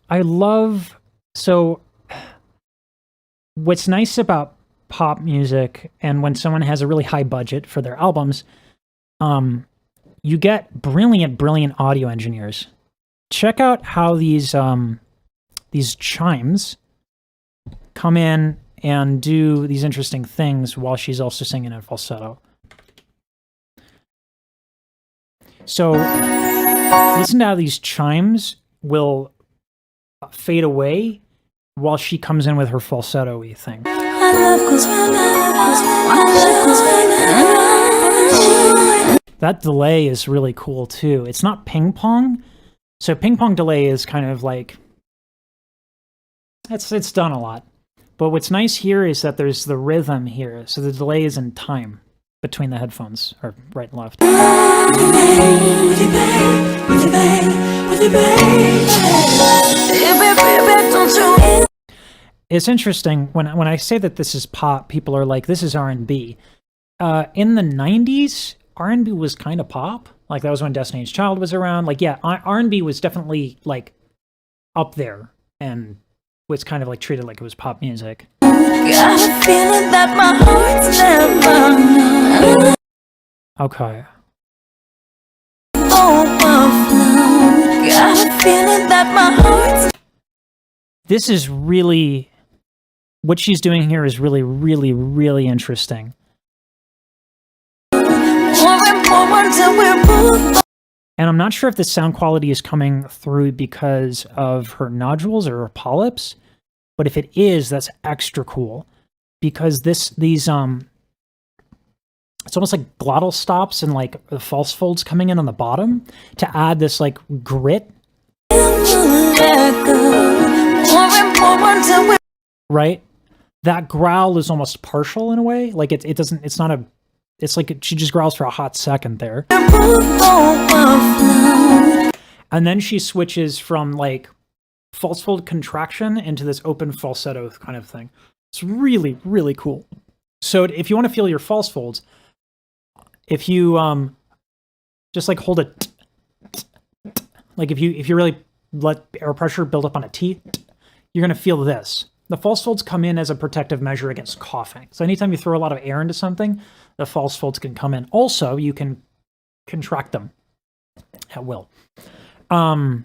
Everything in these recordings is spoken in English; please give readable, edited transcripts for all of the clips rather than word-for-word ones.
I love, so what's nice about pop music and when someone has a really high budget for their albums, you get brilliant audio engineers. Check out how these chimes come in and do these interesting things while she's also singing in falsetto. So listen to how these chimes will fade away while she comes in with her falsetto-y thing. That delay is really cool too. It's not ping pong. So ping pong delay is kind of like, it's done a lot. But what's nice here is that there's the rhythm here. So the delay is in time between the headphones, or right and left. It's interesting, when I say that this is pop, people are like, this is R&B. In the 90s, R&B was kind of pop. Like, that was when Destiny's Child was around. Like, yeah, R&B was definitely, like, up there, and was kind of, like, treated like it was pop music. Got a feeling that my heart's never okay. Got a feeling that my heart's... This is really... What she's doing here is really interesting. And I'm not sure if the sound quality is coming through because of her nodules or her polyps, but if it is, that's extra cool. Because these it's almost like glottal stops and like the false folds coming in on the bottom to add this like grit. Right? That growl is almost partial in a way. Like it's like she just growls for a hot second there. And then she switches from like false fold contraction into this open falsetto kind of thing. It's really cool. So if you want to feel your false folds, if you just like hold it, like if you really let air pressure build up on a T, you're going to feel this. The false folds come in as a protective measure against coughing. So anytime you throw a lot of air into something, the false folds can come in. Also, you can contract them at will. And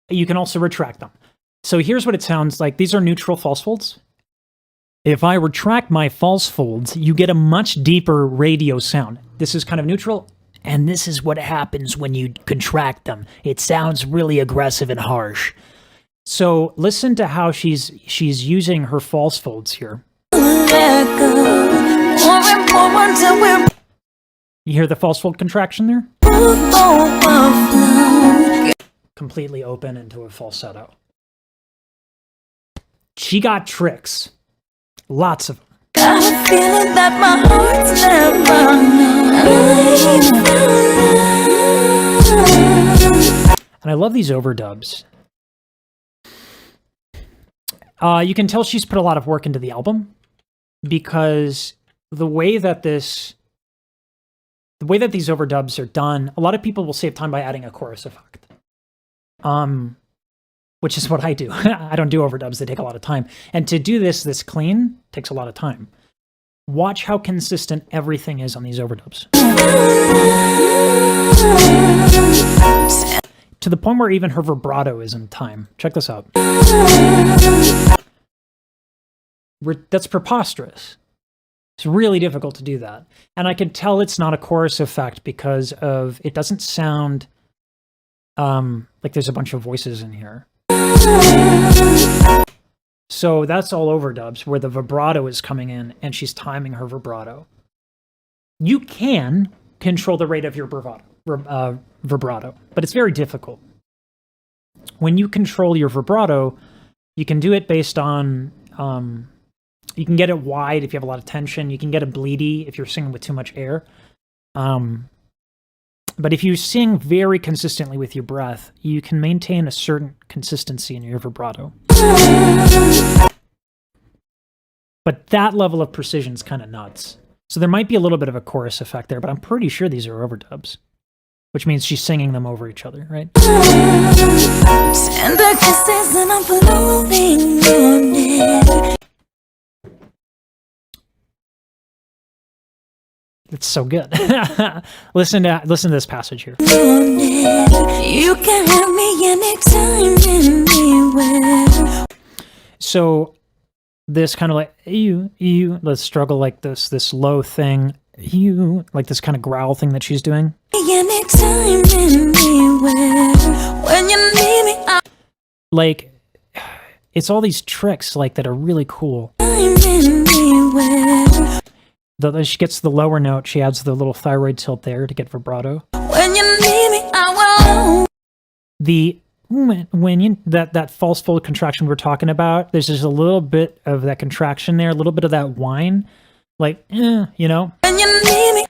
you can also retract them. So here's what it sounds like. These are neutral false folds. If I retract my false folds, you get a much deeper radio sound. This is kind of neutral. And this is what happens when you contract them. It sounds really aggressive and harsh. So listen to how she's using her false folds here. You hear the false fold contraction there? Completely open into a falsetto. She got tricks. Lots of them. Got a feeling that my heart's never. And I love these overdubs. You can tell she's put a lot of work into the album because the way that these overdubs are done, a lot of people will save time by adding a chorus effect. Which is what I do. I don't do overdubs, they take a lot of time. And to do this clean takes a lot of time. Watch how consistent everything is on these overdubs. To the point where even her vibrato is in time. Check this out. That's preposterous. It's really difficult to do that. And I can tell it's not a chorus effect because it doesn't sound like there's a bunch of voices in here. So that's all overdubs where the vibrato is coming in and she's timing her vibrato. You can control the rate of your vibrato, but it's very difficult. When you control your vibrato, you can do it based on, you can get it wide if you have a lot of tension. You can get it bleedy if you're singing with too much air. But if you sing very consistently with your breath, you can maintain a certain consistency in your vibrato. But that level of precision is kind of nuts. So there might be a little bit of a chorus effect there, but I'm pretty sure these are overdubs, which means she's singing them over each other, right? Tender kisses and I'm floating on it. It's so good. Listen to this passage here. You can have me anytime, anywhere. So this kind of like let's struggle like this low thing, like this kind of growl thing that she's doing. Anytime, anywhere. When you need me, Like, it's all these tricks like that are really cool. anywhere. She gets the lower note, she adds the little thyroid tilt there to get vibrato. When you need me, I will. That false fold contraction we're talking about, there's just a little bit of that contraction there, a little bit of that whine, like, you know. When you need me,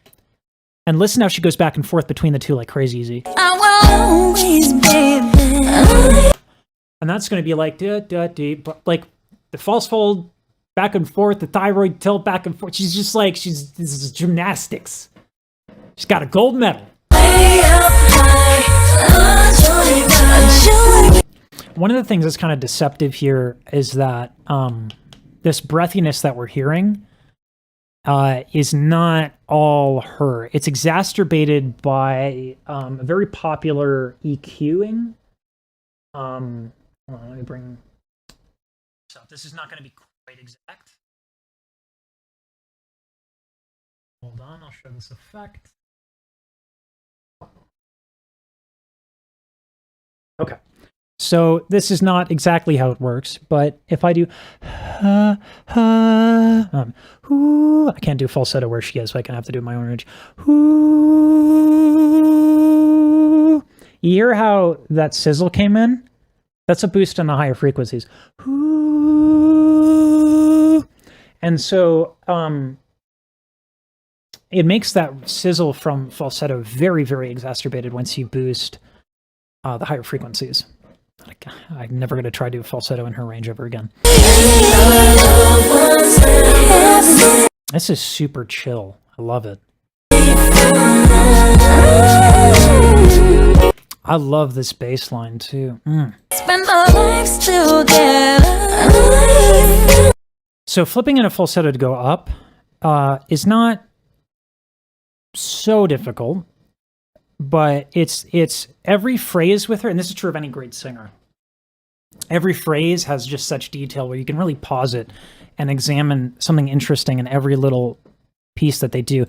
And listen how she goes back and forth between the two like crazy easy. I will always, baby. And that's going to be like, but like the false fold back and forth, the thyroid tilt back and forth. She's just like, this is gymnastics. She's got a gold medal. Way up high, One of the things that's kind of deceptive here is that this breathiness that we're hearing is not all her. It's exacerbated by a very popular EQing. Hold on, let me bring this up. This is not going to be quite exact. Hold on, I'll show this effect. Okay. So this is not exactly how it works, but if I do, I can't do falsetto where she is, so I can have to do my own range. You hear how that sizzle came in? That's a boost on the higher frequencies. And so it makes that sizzle from falsetto very, very exacerbated once you boost the higher frequencies. I'm never going to try to do falsetto in her range ever again. This is super chill. I love it. I love this bass line too. spend our lives together. So flipping in a falsetto to go up is not so difficult, but it's every phrase with her, and this is true of any great singer. Every phrase has just such detail where you can really pause it and examine something interesting in every little piece that they do.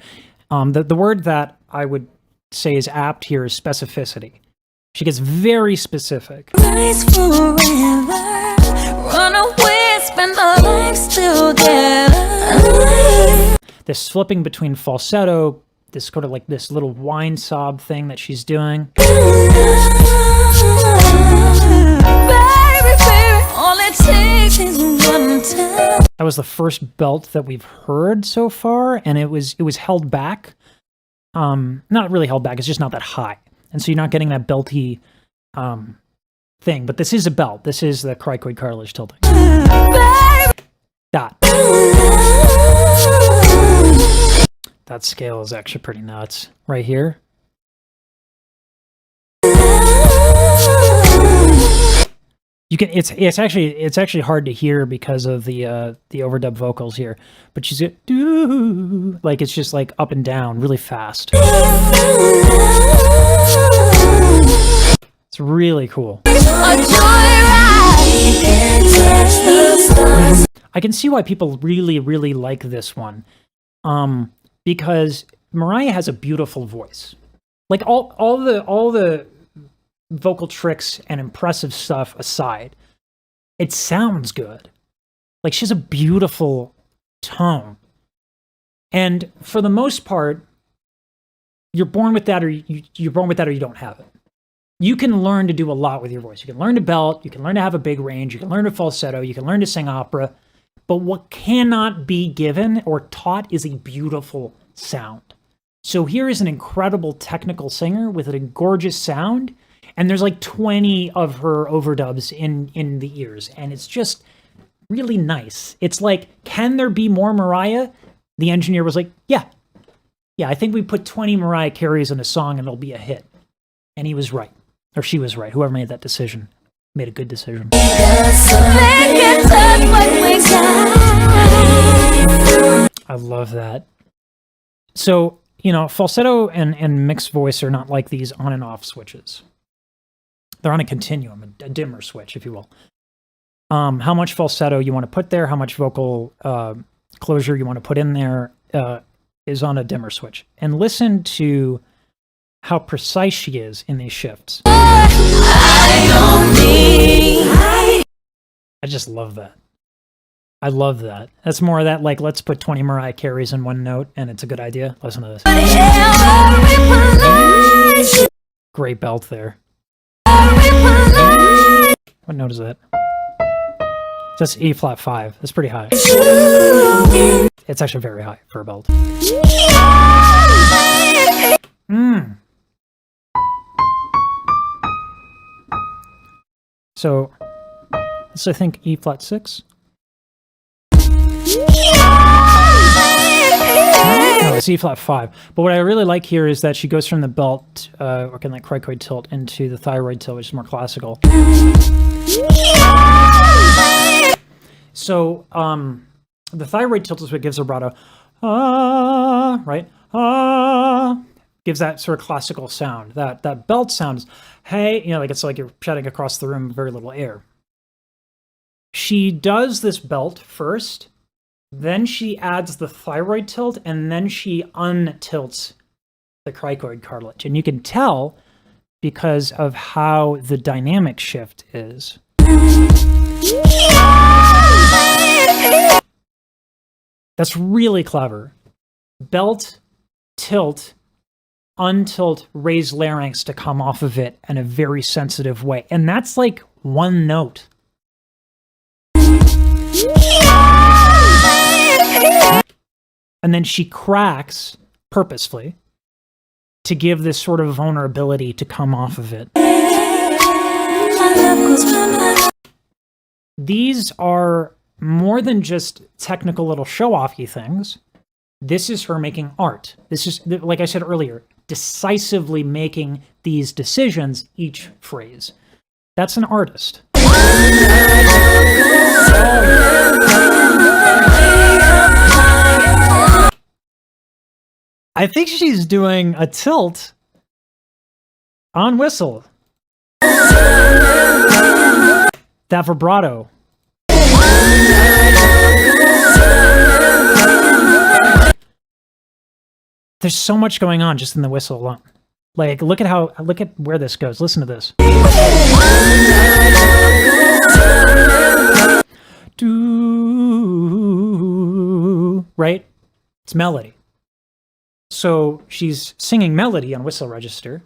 The word that I would say is apt here is specificity. She gets very specific. Rise forever, run away, spend our lives together. This flipping between falsetto, this sort of like this little whine sob thing that she's doing. That was the first belt that we've heard so far, and it was held back. Not really held back, it's just not that high. And so you're not getting that belty thing. But this is a belt. This is the cricoid cartilage tilting. That scale is actually pretty nuts. Right here. You can it's actually hard to hear because of the overdub vocals here, but she's like it's just like up and down really fast. It's really cool. I can see why people really like this one, because Mariah has a beautiful voice. Like all the vocal tricks and impressive stuff aside, it sounds good. Like she has a beautiful tone. And for the most part, you're born with that or you're born with that or you don't have it. You can learn to do a lot with your voice. You can learn to belt, you can learn to have a big range, you can learn to falsetto, you can learn to sing opera, but what cannot be given or taught is a beautiful sound. So here is an incredible technical singer with a gorgeous sound. And there's like 20 of her overdubs in the ears. And it's just really nice. It's like, can there be more Mariah? The engineer was like, yeah, I think we put 20 Mariah Careys in a song and it'll be a hit. And he was right. Or she was right. Whoever made that decision made a good decision. I love that. So, you know, falsetto and mixed voice are not like these on and off switches. They're on a continuum, a dimmer switch, if you will. How much falsetto you want to put there, how much vocal closure you want to put in there is on a dimmer switch. And listen to how precise she is in these shifts. I just love that. I love that. That's more of that, like, let's put 20 Mariah Careys in one note, and it's a good idea. Listen to this. Great belt there. What note is that? That's E flat 5. That's pretty high. It's actually very high for a belt. So, let's I think E flat 6. No, it's E flat 5. But what I really like here is that she goes from the belt, working like cricoid tilt, into the thyroid tilt, which is more classical. So, the thyroid tilt is what gives vibrato, right? Gives that sort of classical sound. That belt sound is, hey, you know, like it's like you're shouting across the room with very little air. She does this belt first, then she adds the thyroid tilt, and then she untilts the cricoid cartilage. And you can tell because of how the dynamic shift is. That's really clever. Belt, tilt, untilt, raise larynx to come off of it in a very sensitive way. And that's like one note. And then she cracks purposefully to give this sort of vulnerability to come off of it. These are more than just technical little show-offy things. This is her making art. This is, like I said earlier, decisively making these decisions each phrase. That's an artist. I think she's doing a tilt on whistle. That vibrato. There's so much going on just in the whistle alone. Like, look at where this goes. Listen to this. Do, right? It's melody. So she's singing melody on whistle register.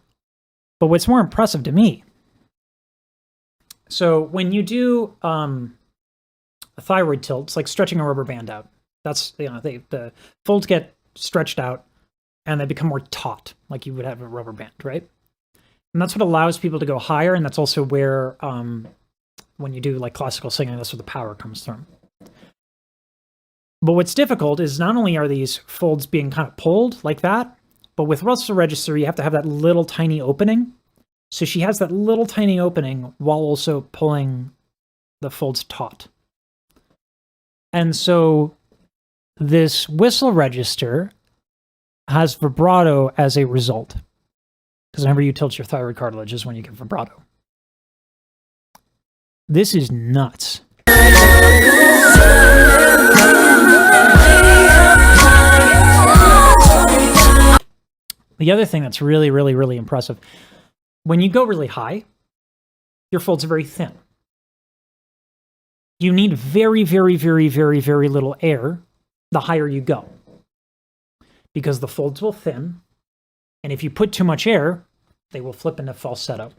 But what's more impressive to me, so when you do a thyroid tilt, it's like stretching a rubber band out. That's, you know, the folds get stretched out and they become more taut, like you would have a rubber band, right? And that's what allows people to go higher, and that's also where, when you do like classical singing, that's where the power comes from. But what's difficult is not only are these folds being kind of pulled like that, but with whistle register, you have to have that little tiny opening. So she has that little tiny opening while also pulling the folds taut. And so this whistle register has vibrato as a result. Because whenever you tilt your thyroid cartilage is when you get vibrato. This is nuts. The other thing that's really, really, really impressive, when you go really high, your folds are very thin. You need very, very, very, very, very little air the higher you go, because the folds will thin, and if you put too much air, they will flip into falsetto.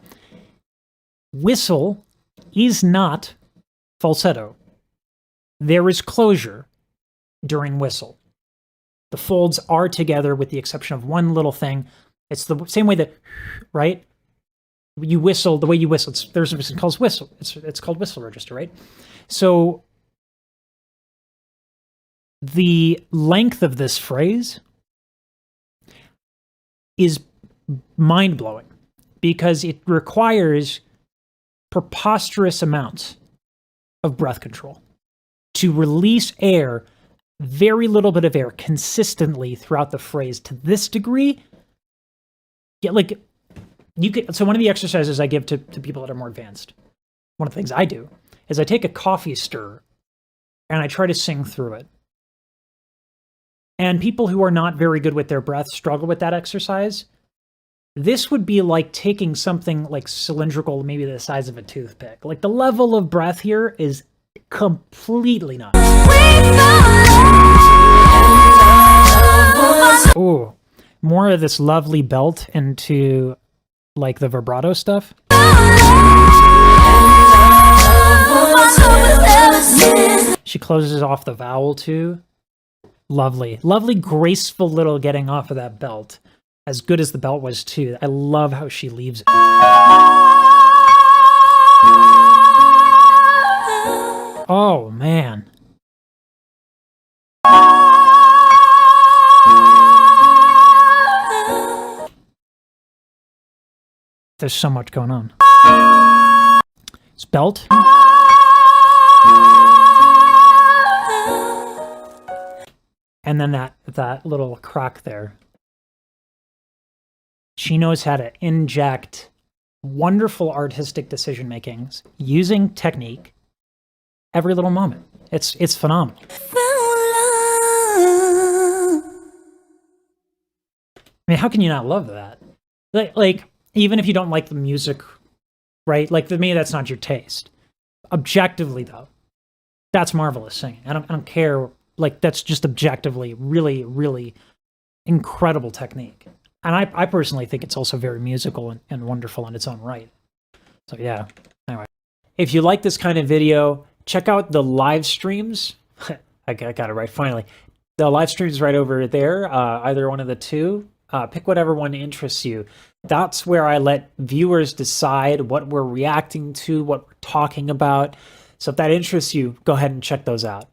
Whistle is not falsetto. There is closure during whistle. The folds are together with the exception of one little thing. It's the same way that, right? You whistle, the way you whistle, there's a reason called whistle. It's called whistle register, right? So the length of this phrase is mind-blowing because it requires preposterous amounts of breath control to release air, very little bit of air, consistently throughout the phrase to this degree. Yeah, like you could. So one of the exercises I give to people that are more advanced, one of the things I do is I take a coffee stir and I try to sing through it. And people who are not very good with their breath struggle with that exercise. This would be like taking something like cylindrical, maybe the size of a toothpick. Like the level of breath here is completely nuts. Ooh, more of this lovely belt into like the vibrato stuff. She closes off the vowel too. Lovely, lovely, graceful little getting off of that belt. As good as the belt was too. I love how she leaves it. Oh, man. There's so much going on. It's belt. And then that little crack there. She knows how to inject wonderful artistic decision makings using technique every little moment. It's phenomenal. I mean, how can you not love that? Like even if you don't like the music, right? Like to me, that's not your taste. Objectively, though, that's marvelous singing. I don't care. Like that's just objectively really, really incredible technique. And I personally think it's also very musical and wonderful in its own right. So yeah, anyway. If you like this kind of video, check out the live streams. I got it right, finally. The live streams right over there, either one of the two. Pick whatever one interests you. That's where I let viewers decide what we're reacting to, what we're talking about. So if that interests you, go ahead and check those out.